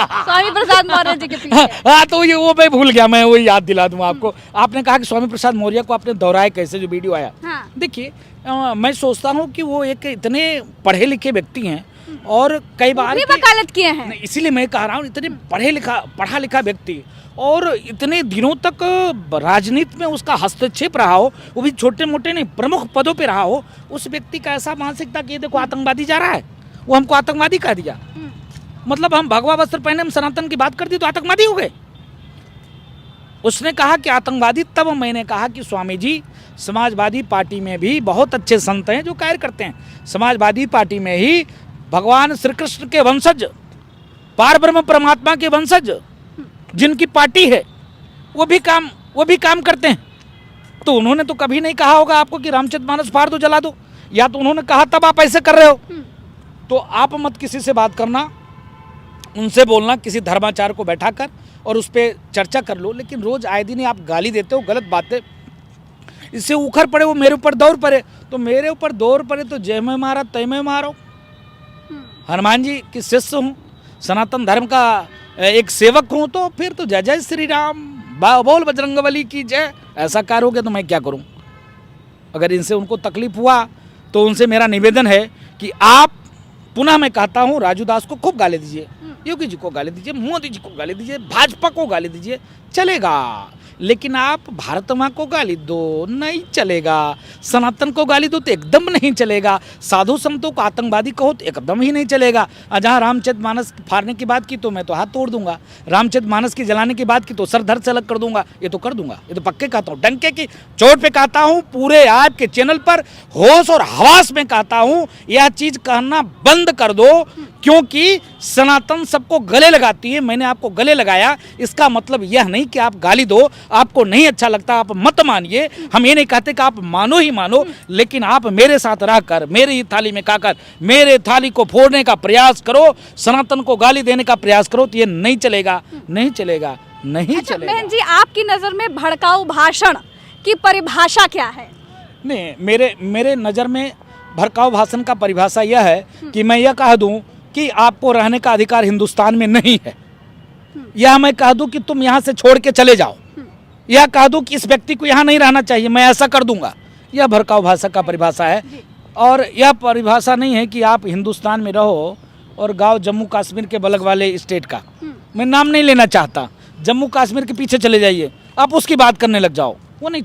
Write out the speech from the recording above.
स्वामी प्रसाद मौर्य जी के पीछे। हाँ तो ये वो मैं भूल गया, मैं वही याद दिला दूं आपको। आपने कहा कि स्वामी प्रसाद मौर्य को आपने दोहराया कैसे, जो वीडियो आया। हाँ। देखिए मैं सोचता हूँ कि वो एक इतने पढ़े लिखे व्यक्ति हैं और कई बार भी वकालत किए हैं। नहीं, इसीलिए मैं कह रहा हूँ इतने पढ़ा लिखा व्यक्ति और इतने दिनों तक राजनीति में उसका हस्तक्षेप रहा हो, वो भी छोटे मोटे नहीं प्रमुख पदों पे रहा हो, उस व्यक्ति का ऐसा मानसिकता कि ये देखो आतंकवादी जा रहा है, वो हमको आतंकवादी कह दिया। मतलब हम भगवा वस्त्र पहने हम सनातन की बात कर दी तो आतंकवादी हो गए। उसने कहा कि आतंकवादी, तब मैंने कहा कि स्वामी जी समाजवादी पार्टी में भी बहुत अच्छे संत हैं जो कार्य करते हैं। समाजवादी पार्टी में ही भगवान श्री कृष्ण के वंशज, पारब्रह्म परमात्मा के वंशज जिनकी पार्टी है, वो भी काम करते हैं। तो उन्होंने तो कभी नहीं कहा होगा आपको कि रामचरितमानस फाड़ दो, जला दो, या तो उन्होंने कहा तब आप ऐसे कर रहे हो। तो आप मत किसी से बात करना, उनसे बोलना किसी धर्माचार्य को बैठाकर और उस पर चर्चा कर लो। लेकिन रोज आए दिन आप गाली देते हो, गलत बातें, इससे उखड़ पड़े वो मेरे ऊपर दौड़ पड़े, तो मेरे ऊपर दौड़ पड़े तो जय में मारा तय में मारो। हनुमान जी की शिष्य हूँ, सनातन धर्म का एक सेवक हूँ, तो फिर तो जय जय श्री राम, बोल बजरंगबली की जय, ऐसा कार्य हो गया तो मैं क्या करूँ। अगर इनसे उनको तकलीफ हुआ तो उनसे मेरा निवेदन है कि आप, पुनः मैं कहता हूँ, राजू दास को खूब गाली दीजिए, योगी जी को गाली दीजिए, मोदी जी को गाली दीजिए, भाजपा को गाली दीजिए, चलेगा। लेकिन आप भारत माँ को गाली दो, नहीं चलेगा। सनातन को गाली दो तो एकदम नहीं चलेगा। साधु संतों को आतंकवादी कहो तो एकदम ही नहीं चलेगा। जहाँ रामचरितमानस फाड़ने की बात की तो मैं तो हाथ तोड़ दूंगा, रामचरितमानस की जलाने की बात की तो सर धड़ से अलग कर दूंगा। ये तो कर दूंगा, ये तो पक्के कहता हूँ, डंके की चोट पे कहता हूँ, पूरे आपके चैनल पर होश और हवास में कहता हूँ, यह चीज कहना बंद कर दो, क्योंकि सनातन सबको गले लगाती है। मैंने आपको गले लगाया, इसका मतलब यह नहीं कि आप गाली दो, आपको नहीं अच्छा लगता आप मत मानिए। हम ये नहीं कहते कि आप मानो ही मानो, लेकिन आप मेरे साथ रहकर, मेरी ही थाली में खाकर मेरे थाली को फोड़ने का प्रयास करो, सनातन को गाली देने का प्रयास करो, तो ये नहीं चलेगा, नहीं चलेगा, नहीं चलेगा। बहन जी, आपकी नजर में भड़काऊ भाषण की परिभाषा क्या है? नहीं, मेरे नज़र में भड़काऊ भाषण का परिभाषा यह है कि मैं यह कह दूं कि आपको रहने का अधिकार हिंदुस्तान में नहीं है, या मैं कह दूं कि तुम यहाँ से छोड़ के चले जाओ, या कह दूं कि इस व्यक्ति को यहाँ नहीं रहना चाहिए, मैं ऐसा कर दूंगा। यह भड़काऊ भाषा का परिभाषा है। और यह परिभाषा नहीं है कि आप हिंदुस्तान में रहो और गांव जम्मू कश्मीर के बगल वाले स्टेट का, मैं नाम नहीं लेना चाहता, जम्मू कश्मीर के पीछे चले जाइए, आप उसकी बात करने लग जाओ, वो नहीं